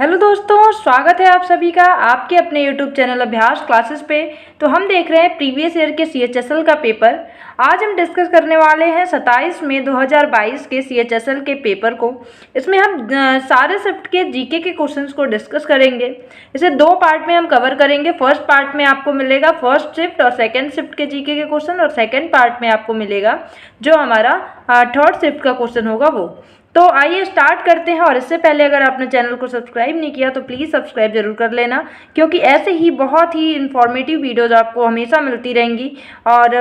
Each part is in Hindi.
हेलो दोस्तों, स्वागत है आप सभी का आपके अपने यूट्यूब चैनल अभ्यास क्लासेस पे। तो हम देख रहे हैं प्रीवियस ईयर के CHSL का पेपर। आज हम डिस्कस करने वाले हैं 27 मई 2022 के CHSL के पेपर को। इसमें हम सारे शिफ्ट के जीके के क्वेश्चंस को डिस्कस करेंगे। इसे दो पार्ट में हम कवर करेंगे। फर्स्ट पार्ट में आपको मिलेगा फर्स्ट शिफ्ट और सेकेंड शिफ्ट के जीके के क्वेश्चन, और सेकेंड पार्ट में आपको मिलेगा जो हमारा थर्ड शिफ्ट का क्वेश्चन होगा वो। तो आइए स्टार्ट करते हैं। और इससे पहले अगर आपने चैनल को सब्सक्राइब नहीं किया तो प्लीज़ सब्सक्राइब जरूर कर लेना, क्योंकि ऐसे ही बहुत ही इन्फॉर्मेटिव वीडियोज़ आपको हमेशा मिलती रहेंगी। और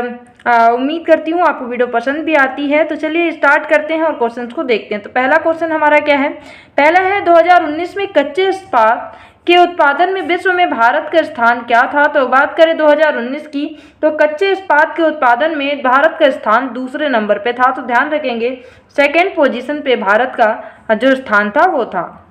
उम्मीद करती हूँ आपको वीडियो पसंद भी आती है। तो चलिए स्टार्ट करते हैं और क्वेश्चंस को देखते हैं। तो पहला क्वेश्चन हमारा क्या है? पहला है 2019 में कच्चे इस्पात के उत्पादन में विश्व में भारत का स्थान क्या था? तो बात करें 2019 की, तो कच्चे इस्पात के उत्पादन में भारत का स्थान दूसरे नंबर पे था। तो ध्यान रखेंगे सेकेंड पोजीशन पे भारत का जो स्थान था वो था।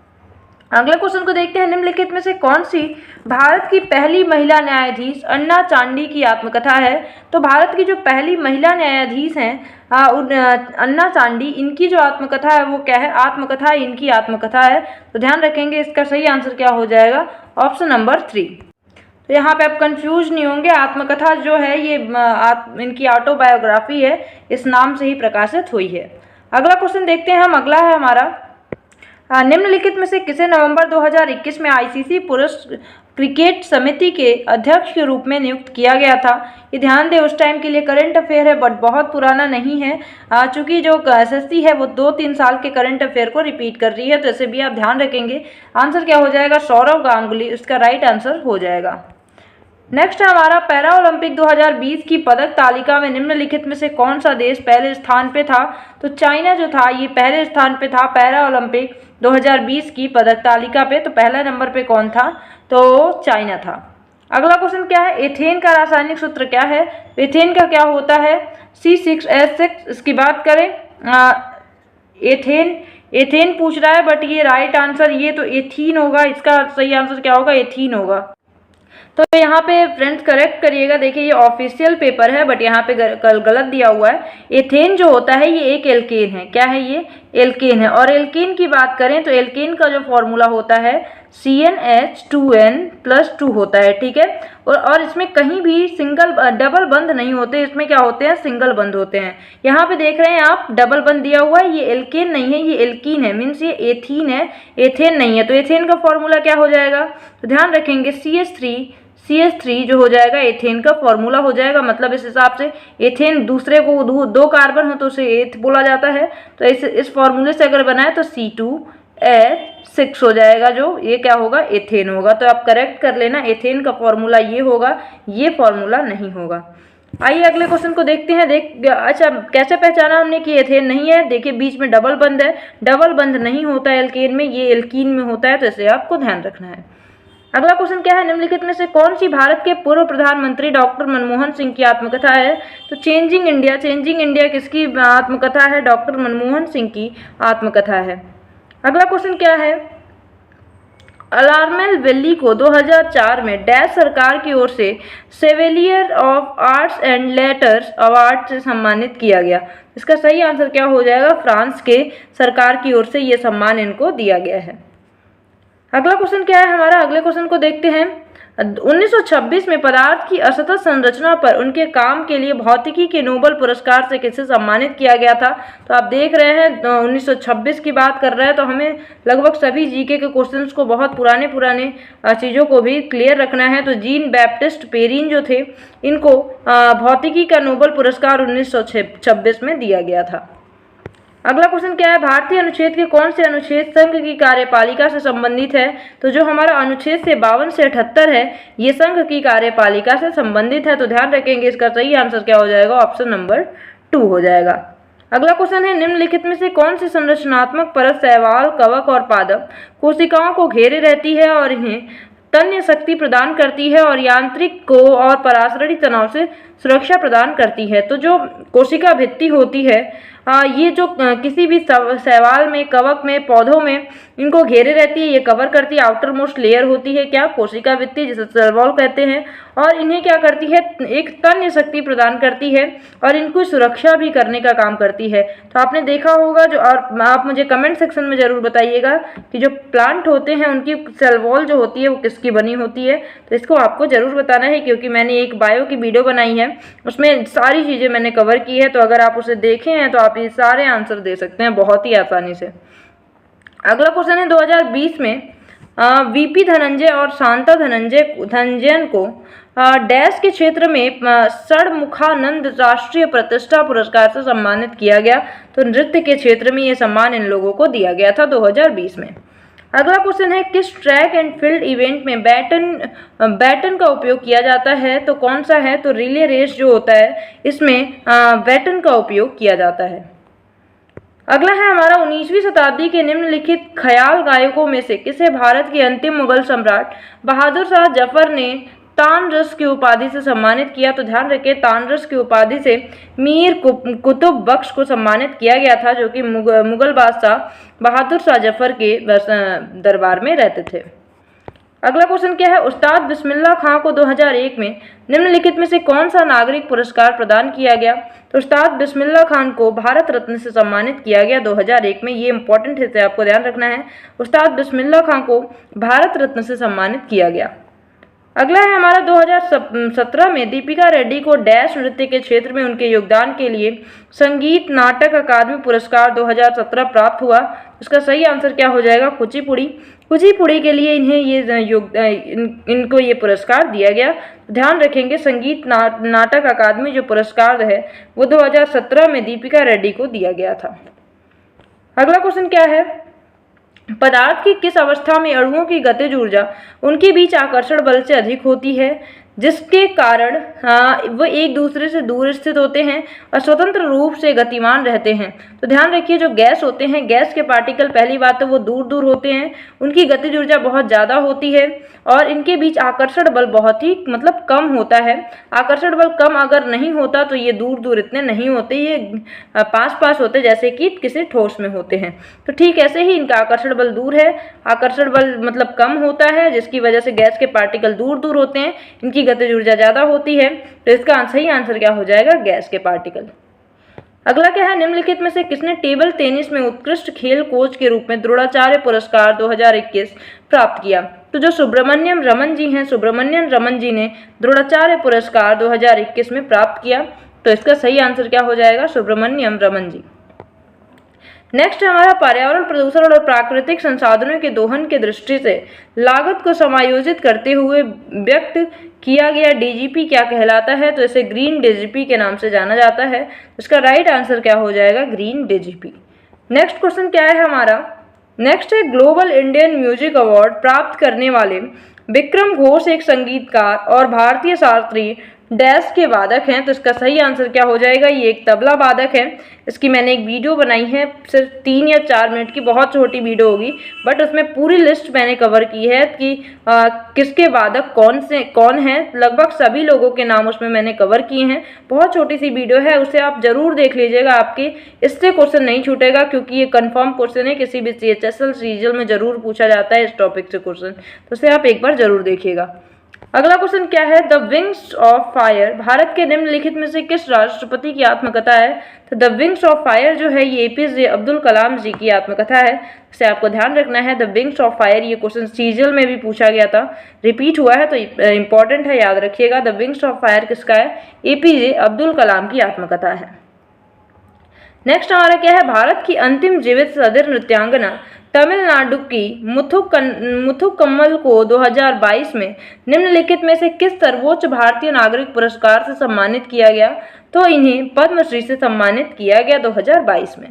अगले क्वेश्चन को देखते हैं। निम्नलिखित में से कौन सी भारत की पहली महिला न्यायाधीश अन्ना चांडी की आत्मकथा है? तो भारत की जो पहली महिला न्यायाधीश हैं अन्ना चांडी, इनकी जो आत्मकथा है वो क्या है? आत्मकथा इनकी आत्मकथा है। तो ध्यान रखेंगे इसका सही आंसर क्या हो जाएगा? Option number 3। तो यहाँ पे आप कंफ्यूज नहीं होंगे। आत्मकथा जो है ये इनकी ऑटोबायोग्राफी है, इस नाम से ही प्रकाशित हुई है। अगला क्वेश्चन देखते हैं हम। अगला है हमारा निम्नलिखित में से किसे नवंबर 2021 में ICC पुरुष क्रिकेट समिति के अध्यक्ष के रूप में नियुक्त किया गया था? ये ध्यान दें उस टाइम के लिए करंट अफेयर है, बट बहुत पुराना नहीं है। चूंकि जो SSC है वो 2-3 साल के करंट अफेयर को रिपीट कर रही है, तो इसे भी आप ध्यान रखेंगे। आंसर क्या हो जाएगा? सौरव गांगुली इसका राइट आंसर हो जाएगा। नेक्स्ट है हमारा पैरा ओलंपिक 2020 की पदक तालिका में निम्नलिखित में से कौन सा देश पहले स्थान पे था? तो चाइना जो था ये पहले स्थान पे था पैरा ओलंपिक 2020 की पदक तालिका पे। तो पहला नंबर पे कौन था? तो चाइना था। अगला क्वेश्चन क्या है? एथेन का रासायनिक सूत्र क्या है? एथेन का क्या होता है? C6H6। इसकी बात करें एथेन पूछ रहा है, बट ये राइट आंसर ये तो एथीन होगा। इसका सही आंसर क्या होगा? एथीन होगा। तो यहाँ पे फ्रेंड्स करेक्ट करिएगा। देखिए ये ऑफिशियल पेपर है, बट यहाँ पे गलत दिया हुआ है। एथेन जो होता है ये एक एल्केन है। क्या है ये? एल्केन है। और एल्केन की बात करें तो एल्केन का जो फॉर्मूला होता है CnH2n+2 होता है। ठीक है। और इसमें कहीं भी डबल बंद नहीं होते। इसमें क्या होते हैं? सिंगल बंद होते हैं। यहाँ पे देख रहे हैं आप डबल बंद दिया हुआ है। ये एल्केन नहीं है, ये एल्कीन है। मीन्स ये एथीन है, एथेन नहीं है। तो एथेन का फॉर्मूला क्या हो जाएगा? तो ध्यान रखेंगे CH3 जो हो जाएगा एथेन का फॉर्मूला हो जाएगा। मतलब इस हिसाब से एथेन दूसरे को दो कार्बन हो तो उसे एथ बोला जाता है। तो इस फॉर्मूले से अगर बनाए तो C2H6 हो जाएगा, जो ये क्या होगा? एथेन होगा। तो आप करेक्ट कर लेना, एथेन का फॉर्मूला ये होगा, ये फॉर्मूला नहीं होगा। आइए अगले क्वेश्चन को देखते हैं। अच्छा कैसे पहचाना हमने कि एथेन नहीं है? देखिए बीच में डबल बंद है। डबल बंद नहीं होता है एल्केन में, ये एल्कीन में होता है। तो इसे आपको ध्यान रखना है। अगला क्वेश्चन क्या है? निम्नलिखित में से कौन सी भारत के पूर्व प्रधानमंत्री डॉक्टर मनमोहन सिंह की आत्मकथा है? तो चेंजिंग इंडिया किसकी आत्मकथा है? डॉक्टर मनमोहन सिंह की आत्मकथा है। अगला क्वेश्चन क्या है? अलार्मेल वैली को 2004 में डैश सरकार की ओर से chevalier of arts and letters award से सम्मानित किया गया। इसका सही आंसर क्या हो जाएगा? फ्रांस के सरकार की ओर से ये सम्मान इनको दिया गया है। अगला क्वेश्चन क्या है हमारा? अगले क्वेश्चन को देखते हैं। 1926 में पदार्थ की असतत संरचना पर उनके काम के लिए भौतिकी के नोबेल पुरस्कार से किसे सम्मानित किया गया था? तो आप देख रहे हैं 1926 की बात कर रहे हैं, तो हमें लगभग सभी जीके के क्वेश्चंस को बहुत पुराने चीज़ों को भी क्लियर रखना है। तो जीन बैप्टिस्ट पेरिन जो थे, इनको भौतिकी का नोबेल पुरस्कार 1926 में दिया गया था। अगला क्वेश्चन क्या है? भारतीय अनुच्छेद के कौन से अनुच्छेद संघ की कार्यपालिका से संबंधित है? तो जो हमारा अनुच्छेद से 52 से 78 है, ये संघ की कार्यपालिका से संबंधित है। तो ध्यान रखेंगे इसका सही आंसर क्या हो जाएगा? ऑप्शन नंबर 2 हो जाएगा। अगला क्वेश्चन है निम्नलिखित में से कौन सी संरचनात्मक परत शैवाल, कवक और पादप कोशिकाओं को घेरे रहती है और इन्हें तन्य शक्ति प्रदान करती है और यांत्रिक को और परासरणी तनाव से सुरक्षा प्रदान करती है? तो जो कोशिका भित्ति होती है, ये जो किसी भी शैवाल में, कवक में, पौधों में इनको घेरे रहती है, ये कवर करती है। आउटर मोस्ट लेयर होती है क्या, कोशिका भित्ति, जिसे सेल वॉल कहते हैं। और इन्हें क्या करती है, एक तन्य शक्ति प्रदान करती है और इनको सुरक्षा भी करने का काम करती है। तो आपने देखा होगा जो, और आप मुझे कमेंट सेक्शन में जरूर बताइएगा कि जो प्लांट होते हैं उनकी सेल वॉल जो होती है वो किसकी बनी होती है। तो इसको आपको जरूर बताना है, क्योंकि मैंने एक बायो की वीडियो बनाई है, उसमें सारी चीज़ें मैंने कवर की है। तो अगर आप उसे देखे हैं तो आप ये सारे आंसर दे सकते हैं बहुत ही आसानी से। अगला क्वेश्चन है 2020 में वीपी धनंजय और शांता धनंजयन को डैश के क्षेत्र में षणमुखानंद राष्ट्रीय प्रतिष्ठा पुरस्कार से सम्मानित किया गया। तो नृत्य के क्षेत्र में ये सम्मान इन लोगों को दिया गया था 2020 में। अगला क्वेश्चन है किस ट्रैक एंड फील्ड इवेंट में बैटन का उपयोग किया जाता है। तो कौन सा है, तो रिले रेस जो होता है इसमें बैटन का उपयोग किया जाता है। अगला है हमारा 19वीं शताब्दी के निम्नलिखित ख्याल गायकों में से किसे भारत के अंतिम मुगल सम्राट बहादुर शाह जफर ने तानरस की उपाधि से सम्मानित किया। तो ध्यान रखिए, तानरस की उपाधि से मीर कुतुब बख्श को सम्मानित किया गया था, जो कि मुगल बादशाह बहादुर शाह जफर के दरबार में रहते थे। अगला क्वेश्चन क्या है, उस्ताद बिस्मिल्लाह खां को 2001 में निम्नलिखित में से कौन सा नागरिक पुरस्कार प्रदान किया गया। तो उस्ताद बिस्मिल्लाह खान को भारत रत्न से सम्मानित किया गया 2001 में। ये इंपॉर्टेंट है, आपको ध्यान रखना है, उस्ताद बिस्मिल्लाह खान को भारत रत्न से सम्मानित किया गया। अगला है हमारा 2017 में दीपिका रेड्डी को डैश नृत्य के क्षेत्र में उनके योगदान के लिए संगीत नाटक अकादमी पुरस्कार 2017 प्राप्त हुआ। इसका सही आंसर क्या हो जाएगा, कुचिपुड़ी। कुचिपुड़ी के लिए इनको ये पुरस्कार दिया गया। ध्यान रखेंगे, संगीत नाटक अकादमी जो पुरस्कार है वो 2017 में दीपिका रेड्डी को दिया गया था। अगला क्वेश्चन क्या है, पदार्थ की किस अवस्था में अणुओं की गतिज ऊर्जा उनके बीच आकर्षण बल से अधिक होती है, जिसके कारण वो एक दूसरे से दूर स्थित होते हैं और स्वतंत्र रूप से गतिमान रहते हैं। तो ध्यान रखिए, जो गैस होते हैं, गैस के पार्टिकल, पहली बात तो वो दूर दूर होते हैं, उनकी गतिज ऊर्जा बहुत ज़्यादा होती है और इनके बीच आकर्षण बल बहुत ही कम होता है। आकर्षण बल कम अगर नहीं होता तो ये दूर दूर इतने नहीं होते, ये पास पास होते जैसे कि किसी ठोस में होते हैं। तो ठीक ऐसे ही इनका आकर्षण बल दूर है, आकर्षण बल कम होता है, जिसकी वजह से गैस के पार्टिकल दूर दूर होते हैं, इनकी गतिज ऊर्जा ज़्यादा होती है। तो इसका सही आंसर क्या हो जाएगा, गैस के पार्टिकल। अगला क्या है, निम्नलिखित में से किसने टेबल टेनिस में उत्कृष्ट खेल कोच के रूप में द्रोणाचार्य पुरस्कार 2021 प्राप्त किया। तो जो सुब्रमण्यम रमन जी हैं, सुब्रमण्यम रमन जी ने द्रोणाचार्य पुरस्कार 2021 में प्राप्त किया। तो इसका सही आंसर क्या हो जाएगा, सुब्रमण्यम रमन जी। नेक्स्ट हमारा पर्यावरण प्रदूषण और प्राकृतिक संसाधनों के दोहन के दृष्टि से लागत को समायोजित करते हुए व्यक्त किया गया डीजीपी क्या कहलाता है। तो इसे ग्रीन डीजीपी के नाम से जाना जाता है। इसका राइट आंसर क्या हो जाएगा, ग्रीन डीजीपी। नेक्स्ट क्वेश्चन क्या है हमारा, नेक्स्ट है ग्लोबल इंडियन म्यूजिक अवार्ड प्राप्त करने वाले विक्रम घोष एक संगीतकार और भारतीय शास्त्रीय डैश के वादक हैं। तो इसका सही आंसर क्या हो जाएगा, ये एक तबला वादक है। इसकी मैंने एक वीडियो बनाई है, सिर्फ 3 या 4 मिनट की, बहुत छोटी वीडियो होगी, बट उसमें पूरी लिस्ट मैंने कवर की है कि किसके वादक कौन है। लगभग सभी लोगों के नाम उसमें मैंने कवर किए हैं। बहुत छोटी सी वीडियो है, उसे आप जरूर देख लीजिएगा, आपके इससे क्वेश्चन नहीं छूटेगा, क्योंकि ये कंफर्म क्वेश्चन है, किसी भी CHSL सीरियल में जरूर पूछा जाता है इस टॉपिक से क्वेश्चन, तो उसे आप एक बार जरूर देखिएगा। अगला क्वेश्चन क्या है, the wings of fire Bharat के निम्नलिखित में से किस राष्ट्रपति की आत्मकथा है। तो द विंग्स ऑफ फायर जो है ये APJ अब्दुल कलाम जी की आत्मकथा है। इसे आपको ध्यान रखना है, द विंग्स ऑफ फायर। ये क्वेश्चन सीरियल में भी पूछा गया था, रिपीट हुआ है, तो इंपॉर्टेंट है, याद रखिएगा। द विंग्स ऑफ फायर किसका है, APJ अब्दुल कलाम की आत्मकथा है। नेक्स्ट हमारा क्या है, भारत की अंतिम जीवित सदर नृत्यांगना तमिलनाडु की मुथुकम्मल को 2022 में निम्नलिखित में से किस सर्वोच्च भारतीय नागरिक पुरस्कार से सम्मानित किया गया। तो इन्हें पद्मश्री से सम्मानित किया गया 2022 में।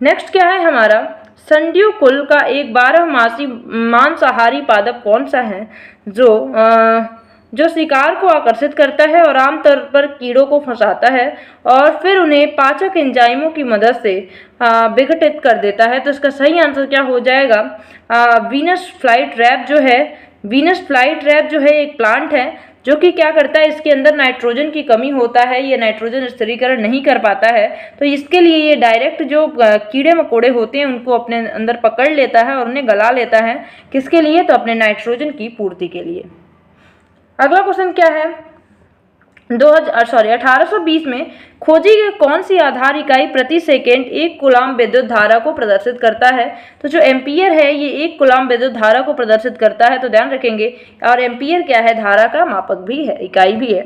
नेक्स्ट क्या है हमारा, संड्यू कुल का एक 12 मांसाहारी पादप कौन सा है जो शिकार को आकर्षित करता है और आमतौर पर कीड़ों को फंसाता है और फिर उन्हें पाचक एंजाइमों की मदद से विघटित कर देता है। तो इसका सही आंसर क्या हो जाएगा, वीनस फ्लाइट रैट जो है, वीनस फ्लाइट रैट जो है एक प्लांट है जो कि क्या करता है, इसके अंदर नाइट्रोजन की कमी होता है, ये नाइट्रोजन स्थिरीकरण नहीं कर पाता है। तो इसके लिए ये डायरेक्ट जो कीड़े मकोड़े होते हैं उनको अपने अंदर पकड़ लेता है और उन्हें गला लेता है। किसके लिए? तो अपने नाइट्रोजन की पूर्ति के लिए। अगला क्वेश्चन क्या है, 1820 में खोजी गई कौन सी आधार इकाई प्रति सेकेंड 1 कूलाम विद्युत धारा को प्रदर्शित करता है? तो जो एम्पियर है ये 1 कूलाम विद्युत धारा को प्रदर्शित करता है, तो ध्यान रखेंगे। और एम्पियर क्या है? धारा का मापक भी है, इकाई भी है।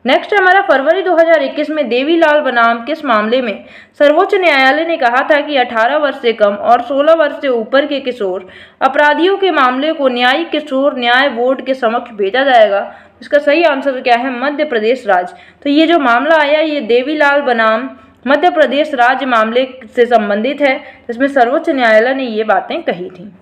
नेक्स्ट है हमारा, फरवरी 2021 में देवीलाल बनाम किस मामले में सर्वोच्च न्यायालय ने कहा था कि 18 वर्ष से कम और 16 वर्ष से ऊपर के किशोर अपराधियों के मामले को न्यायिक किशोर न्याय बोर्ड के समक्ष भेजा जाएगा? इसका सही आंसर क्या है? मध्य प्रदेश राज्य। तो ये जो मामला आया ये देवीलाल बनाम मध्य प्रदेश राज्य मामले से संबंधित है, जिसमें सर्वोच्च न्यायालय ने ये बातें कही थी।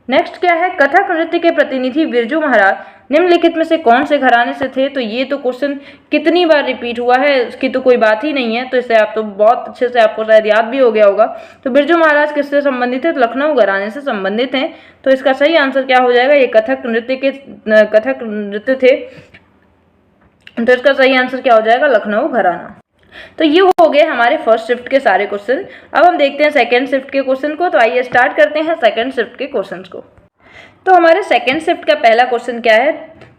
नेक्स्ट क्या है, कथक नृत्य के प्रतिनिधि बिरजू महाराज निम्नलिखित में से कौन से घराने से थे? तो ये तो क्वेश्चन कितनी बार रिपीट हुआ है, इसकी तो कोई बात ही नहीं है, तो इसे आप तो बहुत अच्छे से आपको शायद याद भी हो गया होगा। तो बिरजू महाराज किससे संबंधित है? तो लखनऊ घराने से संबंधित हैं। तो इसका सही आंसर क्या हो जाएगा? ये कथक नृत्य थे, तो इसका सही आंसर क्या हो जाएगा? लखनऊ घराना। तो ये हो गए हमारे फर्स्ट शिफ्ट के सारे क्वेश्चन। अब हम देखते हैं सेकंड शिफ्ट के क्वेश्चन को। तो आइए स्टार्ट करते हैं सेकंड शिफ्ट के क्वेश्चंस को। तो हमारे सेकंड शिफ्ट का पहला क्वेश्चन क्या है?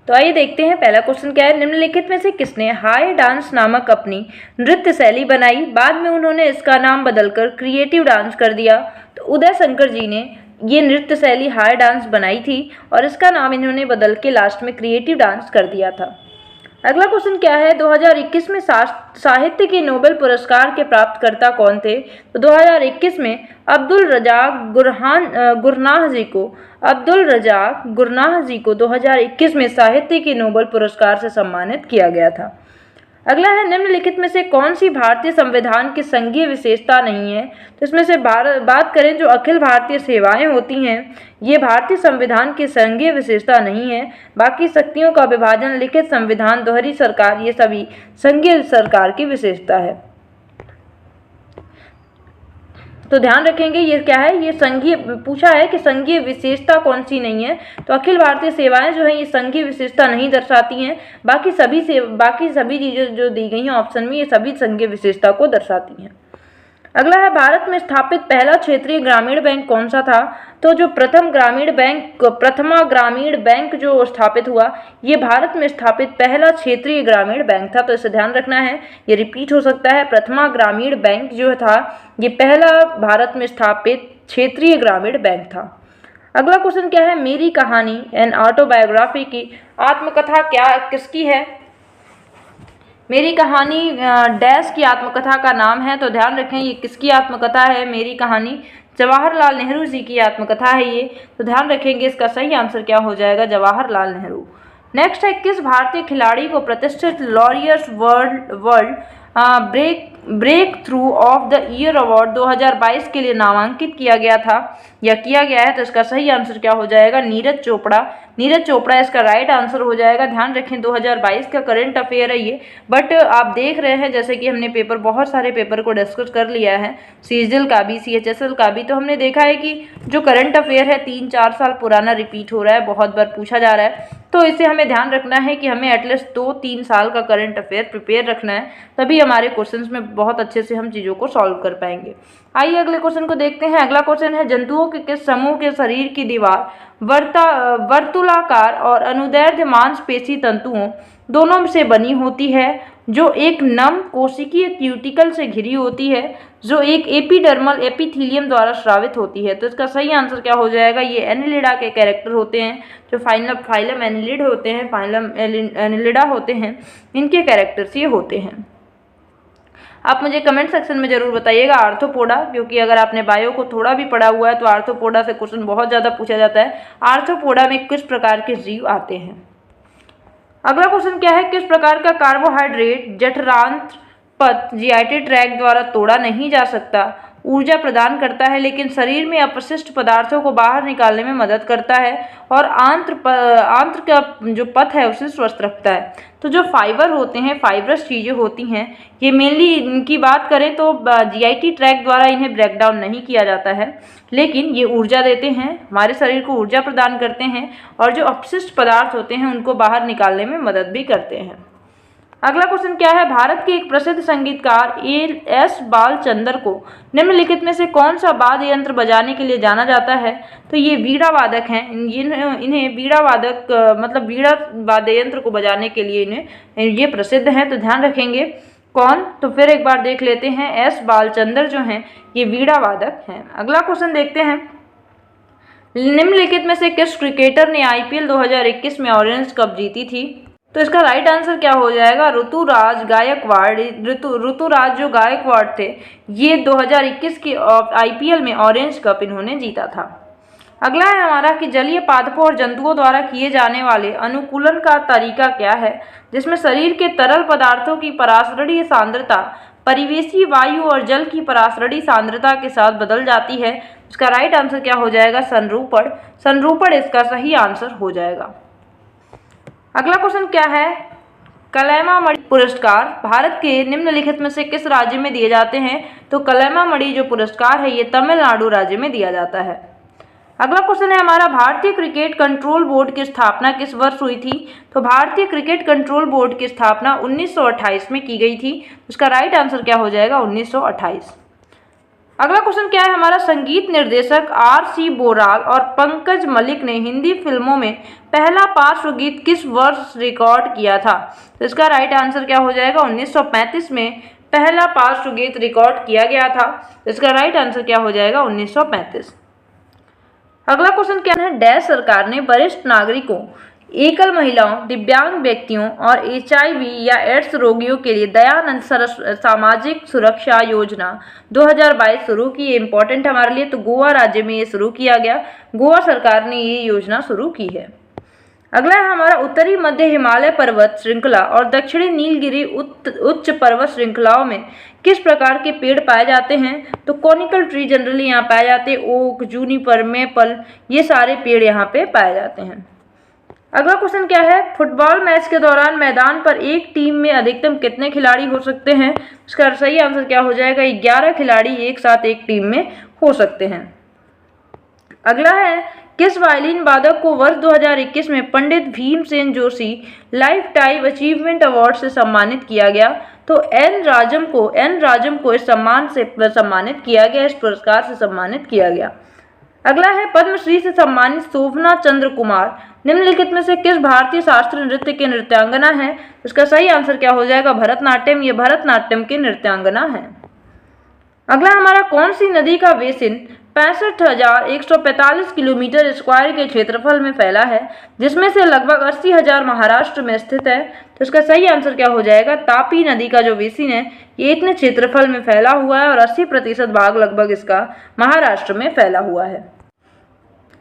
तो आइए देखते हैं पहला क्वेश्चन क्या है। निम्नलिखित में से किसने हाई डांस नामक अपनी नृत्य शैली बनाई? बाद में उन्होंने इसका नाम बदलकर क्रिएटिव डांस कर दिया। तो उदय शंकर जी ने ये नृत्य शैली हाई डांस बनाई थी और इसका नाम इन्होंने बदल के लास्ट में क्रिएटिव डांस कर दिया था। अगला क्वेश्चन क्या है, 2021 में साहित्य के नोबेल पुरस्कार के प्राप्तकर्ता कौन थे? तो 2021 में अब्दुल रज़ाक गुरनाह जी को 2021 में साहित्य के नोबेल पुरस्कार से सम्मानित किया गया था। अगला है, निम्नलिखित में से कौन सी भारतीय संविधान की संघीय विशेषता नहीं है? तो इसमें से बात करें जो अखिल भारतीय सेवाएं होती हैं, ये भारतीय संविधान की संघीय विशेषता नहीं है। बाकी शक्तियों का विभाजन, लिखित संविधान, दोहरी सरकार, ये सभी संघीय सरकार की विशेषता है। तो ध्यान रखेंगे ये क्या है, ये संघीय पूछा है कि संघीय विशेषता कौन सी नहीं है। तो अखिल भारतीय सेवाएं जो है ये संघीय विशेषता नहीं दर्शाती हैं। बाकी सभी चीज़ें जो दी गई हैं ऑप्शन में, ये सभी संघीय विशेषता को दर्शाती हैं। अगला है, भारत में स्थापित पहला क्षेत्रीय ग्रामीण बैंक कौन सा था? तो जो प्रथमा ग्रामीण बैंक जो स्थापित हुआ, ये भारत में स्थापित पहला क्षेत्रीय ग्रामीण बैंक था। तो इसे ध्यान रखना है, ये रिपीट हो सकता है। प्रथमा ग्रामीण बैंक जो था ये पहला भारत में स्थापित क्षेत्रीय ग्रामीण बैंक था। अगला क्वेश्चन क्या है, मेरी कहानी एन ऑटोबायोग्राफी की आत्मकथा किसकी है? मेरी कहानी डैश की आत्मकथा का नाम है। तो ध्यान रखें ये किसकी आत्मकथा है? मेरी कहानी जवाहरलाल नेहरू जी की आत्मकथा है ये। तो ध्यान रखेंगे इसका सही आंसर क्या हो जाएगा? जवाहरलाल नेहरू। नेक्स्ट है, किस भारतीय खिलाड़ी को प्रतिष्ठित Laureus world breakthrough of the year award 2022 के लिए नामांकित किया गया था या किया गया है? तो इसका सही आंसर क्या हो जाएगा? नीरज चोपड़ा इसका राइट आंसर हो जाएगा। ध्यान रखें 2022 का करंट अफेयर है ये, बट आप देख रहे हैं जैसे कि हमने बहुत सारे पेपर को डिस्कस कर लिया है, सीजीएल का भी, सीएचएसएल का भी। तो हमने देखा है कि जो करंट अफेयर है 3-4 साल पुराना रिपीट हो रहा है, बहुत बार पूछा जा रहा है। तो इसे हमें ध्यान रखना है कि हमें एटलीस्ट 2-3 साल का करंट अफेयर प्रिपेयर रखना है, तभी हमारे क्वेश्चंस में बहुत अच्छे से हम चीज़ों को सॉल्व कर पाएंगे। आइए अगले क्वेश्चन को देखते हैं। अगला क्वेश्चन है, जंतुओं के किस समूह के शरीर की दीवार वर्तुलाकार और अनुदैर्ध्य मांसपेशी तंतुओं दोनों से बनी होती है, जो एक नम कोशिकीय क्यूटिकल से घिरी होती है, जो एक एपिडर्मल एपिथीलियम द्वारा स्रावित होती है? तो इसका सही आंसर क्या हो जाएगा? ये एनिलिडा के कैरेक्टर होते हैं, जो फाइलम एनिलिड होते हैं, फाइलम एनिलिडा होते हैं, इनके कैरेक्टर्स ये होते हैं। आप मुझे कमेंट सेक्शन में जरूर बताइएगा आर्थ्रोपोडा, क्योंकि अगर आपने बायो को थोड़ा भी पढ़ा हुआ है तो आर्थ्रोपोडा से क्वेश्चन बहुत ज़्यादा पूछा जाता है। आर्थ्रोपोडा में किस प्रकार के जीव आते हैं? अगला क्वेश्चन क्या है, किस प्रकार का कार्बोहाइड्रेट जठरांत्र पथ जीआईटी ट्रैक्ट द्वारा तोड़ा नहीं जा सकता? ऊर्जा प्रदान करता है, लेकिन शरीर में अपशिष्ट पदार्थों को बाहर निकालने में मदद करता है और आंत्र का जो पथ है उसे स्वस्थ रखता है। तो जो फाइबर होते हैं, फाइबरस चीज़ें होती हैं, ये मेनली इनकी बात करें तो जीआईटी ट्रैक द्वारा इन्हें ब्रेक डाउन नहीं किया जाता है, लेकिन ये ऊर्जा देते हैं, हमारे शरीर को ऊर्जा प्रदान करते हैं और जो अपशिष्ट पदार्थ होते हैं उनको बाहर निकालने में मदद भी करते हैं। अगला क्वेश्चन क्या है, भारत के एक प्रसिद्ध संगीतकार एस बालचंदर को निम्नलिखित में से कौन सा वाद्य यंत्र बजाने के लिए जाना जाता है? तो ये वीणा वादक हैं। इन्हें वीणा वादक मतलब वीणा वाद्य यंत्र को बजाने के लिए इन्हें ये प्रसिद्ध हैं, तो ध्यान रखेंगे कौन। तो फिर एक बार देख लेते हैं, एस बालचंदर जो हैं ये वीणा वादक हैं। अगला क्वेश्चन देखते हैं, निम्नलिखित में से किस क्रिकेटर ने आईपीएल 2021 में ऑरेंज कप जीती थी? तो इसका राइट आंसर क्या हो जाएगा, ऋतुराज गायकवाड़। ऋतुराज जो गायकवाड़ थे ये 2021 की आईपीएल में ऑरेंज कप इन्होंने जीता था। अगला है हमारा कि जलीय पादपों और जंतुओं द्वारा किए जाने वाले अनुकूलन का तरीका क्या है, जिसमें शरीर के तरल पदार्थों की परासरणीय सांद्रता परिवेशी वायु और जल की परासरणीय सांद्रता के साथ बदल जाती है। इसका राइट आंसर क्या हो जाएगा, संरूपण। संरूपण इसका सही आंसर हो जाएगा। अगला क्वेश्चन क्या है, कलैमामणि पुरस्कार भारत के निम्नलिखित में से किस राज्य में दिए जाते हैं? तो कलैमामणि जो पुरस्कार है ये तमिलनाडु राज्य में दिया जाता है। अगला क्वेश्चन है हमारा, भारतीय क्रिकेट कंट्रोल बोर्ड की स्थापना किस वर्ष हुई थी? तो भारतीय क्रिकेट कंट्रोल बोर्ड की स्थापना 1928 में की गई थी। उसका राइट आंसर क्या हो जाएगा, 1928। अगला क्वेश्चन क्या है हमारा, संगीत निर्देशक आर.सी. बोराल और पंकज मलिक ने हिंदी फिल्मों में पहला पार्श्व गीत किस वर्ष रिकॉर्ड किया था? तो इसका राइट आंसर क्या हो जाएगा, 1935 में पहला पार्श्व गीत रिकॉर्ड किया गया था। तो इसका राइट आंसर क्या हो जाएगा, 1935। अगला क्वेश्चन क्या है, डैश सरकार ने वरिष्ठ नागरिकों, एकल महिलाओं, दिव्यांग व्यक्तियों और एचआईवी या एड्स रोगियों के लिए दयानंद सामाजिक सुरक्षा योजना 2022 शुरू की। ये इंपॉर्टेंट हमारे लिए, तो गोवा राज्य में ये शुरू किया गया। गोवा सरकार ने ये योजना शुरू की है। अगला है हमारा, उत्तरी मध्य हिमालय पर्वत श्रृंखला और दक्षिणी नीलगिरी उच्च पर्वत श्रृंखलाओं में किस प्रकार के पेड़ पाए जाते हैं? तो कॉनिकल ट्री जनरली यहाँ पाए जाते हैं, ओक, जूनिपर, मेपल, ये सारे पेड़ यहाँ पे पाए जाते हैं। अगला क्वेश्चन क्या है, फुटबॉल मैच के दौरान मैदान पर एक टीम में अधिकतम कितने खिलाड़ी हो सकते हैं? इसका सही आंसर क्या हो जाएगा, 11 खिलाड़ी एक साथ एक टीम में हो सकते हैं। अगला है, किस वायलिन वादक को वर्ष 2021 में Pandit Bhimsen Joshi lifetime achievement award से सम्मानित किया गया? तो एन राजम को इस सम्मान से सम्मानित किया गया, इस पुरस्कार से सम्मानित किया गया। अगला है, पद्मश्री से सम्मानित शोभना चंद्र कुमार निम्नलिखित में से किस भारतीय शास्त्रीय नृत्य के नृत्यांगना है? इसका सही आंसर क्या हो जाएगा, भरतनाट्यम। ये भरतनाट्यम की नृत्यांगना है। अगला हमारा, कौन सी नदी का बेसिन 65,145 किलोमीटर स्क्वायर के क्षेत्रफल में फैला है, जिसमें से लगभग 80,000 महाराष्ट्र में स्थित है? तो इसका सही आंसर क्या हो जाएगा, तापी नदी का जो बेसिन है ये इतने क्षेत्रफल में फैला हुआ है और 80% भाग लगभग इसका महाराष्ट्र में फैला हुआ है।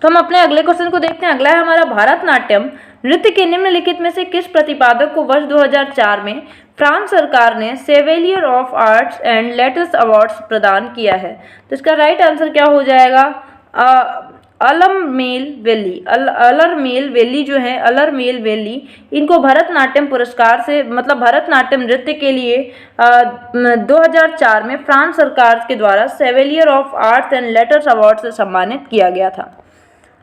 तो हम अपने अगले क्वेश्चन को देखते हैं। अगला है हमारा, भारतनाट्यम नृत्य के निम्नलिखित में से किस प्रतिपादक को वर्ष 2004 में फ्रांस सरकार ने chevalier of arts and letters awards प्रदान किया है? तो इसका राइट आंसर क्या हो जाएगा, अलरमेल वेली इनको भरतनाट्यम पुरस्कार से मतलब भरतनाट्यम नृत्य के लिए 2004 में फ्रांस सरकार के द्वारा chevalier of arts and letters award से सम्मानित किया गया था।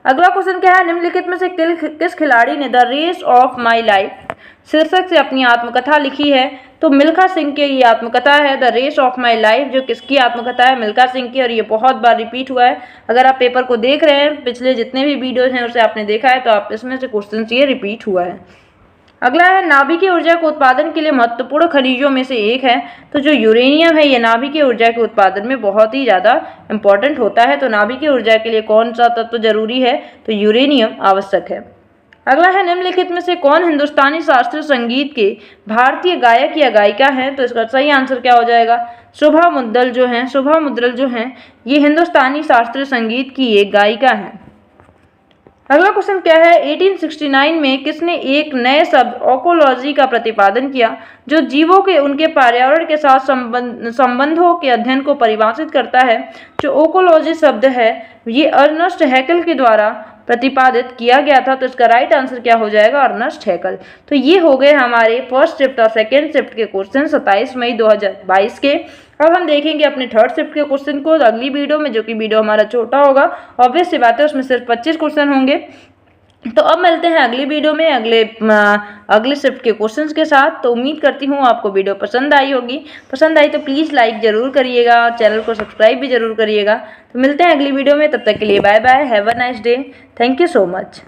अगला क्वेश्चन क्या है, निम्नलिखित में से किस खिलाड़ी ने the race of my life शीर्षक से अपनी आत्मकथा लिखी है? तो मिल्खा सिंह की ये आत्मकथा है, the race of my life, जो किसकी आत्मकथा है, मिल्खा सिंह की, और ये बहुत बार रिपीट हुआ है। अगर आप पेपर को देख रहे हैं, पिछले जितने भी वीडियोज हैं उसे आपने देखा है, तो आप इसमें से क्वेश्चन ये रिपीट हुआ है। अगला है, नाभिकीय ऊर्जा के उत्पादन के लिए महत्वपूर्ण खनिजों में से एक है। तो जो यूरेनियम है ये नाभिकीय ऊर्जा के उत्पादन में बहुत ही ज़्यादा इंपॉर्टेंट होता है। तो नाभिकीय ऊर्जा के लिए कौन सा तत्व जरूरी है? तो यूरेनियम आवश्यक है। अगला है, निम्नलिखित में से कौन हिंदुस्तानी शास्त्रीय संगीत के भारतीय गायक या गायिका हैं? तो इसका सही आंसर क्या हो जाएगा, शुभा मुद्गल जो हैं ये हिंदुस्तानी शास्त्रीय संगीत की एक गायिका हैं। अगला क्वेश्चन क्या है, 1869 में किसने एक नए शब्द ओकोलॉजी का प्रतिपादन किया जो जीवों के उनके पर्यावरण के साथ संबंधों के अध्ययन को परिभाषित करता है। जो ओकोलॉजी शब्द है ये अर्नस्ट हैकेल के द्वारा प्रतिपादित किया गया था। तो इसका राइट आंसर क्या हो जाएगा, अर्नस्ट हैकेल। तो ये हो गए हमारे फर्स्ट शिफ्ट और सेकेंड शिफ्ट के क्वेश्चन 27 मई 2022 के। अब हम देखेंगे अपने थर्ड शिफ्ट के क्वेश्चन को अगली वीडियो में, जो कि वीडियो हमारा छोटा होगा। ऑब्वियस सी बात है, उसमें सिर्फ 25 क्वेश्चन होंगे। तो अब मिलते हैं अगली वीडियो में अगले शिफ्ट के क्वेश्चंस के साथ। तो उम्मीद करती हूँ आपको वीडियो पसंद आई होगी। पसंद आई तो प्लीज़ लाइक ज़रूर करिएगा और चैनल को सब्सक्राइब भी ज़रूर करिएगा। तो मिलते हैं अगली वीडियो में, तब तक के लिए bye bye, have a nice day, thank you so much.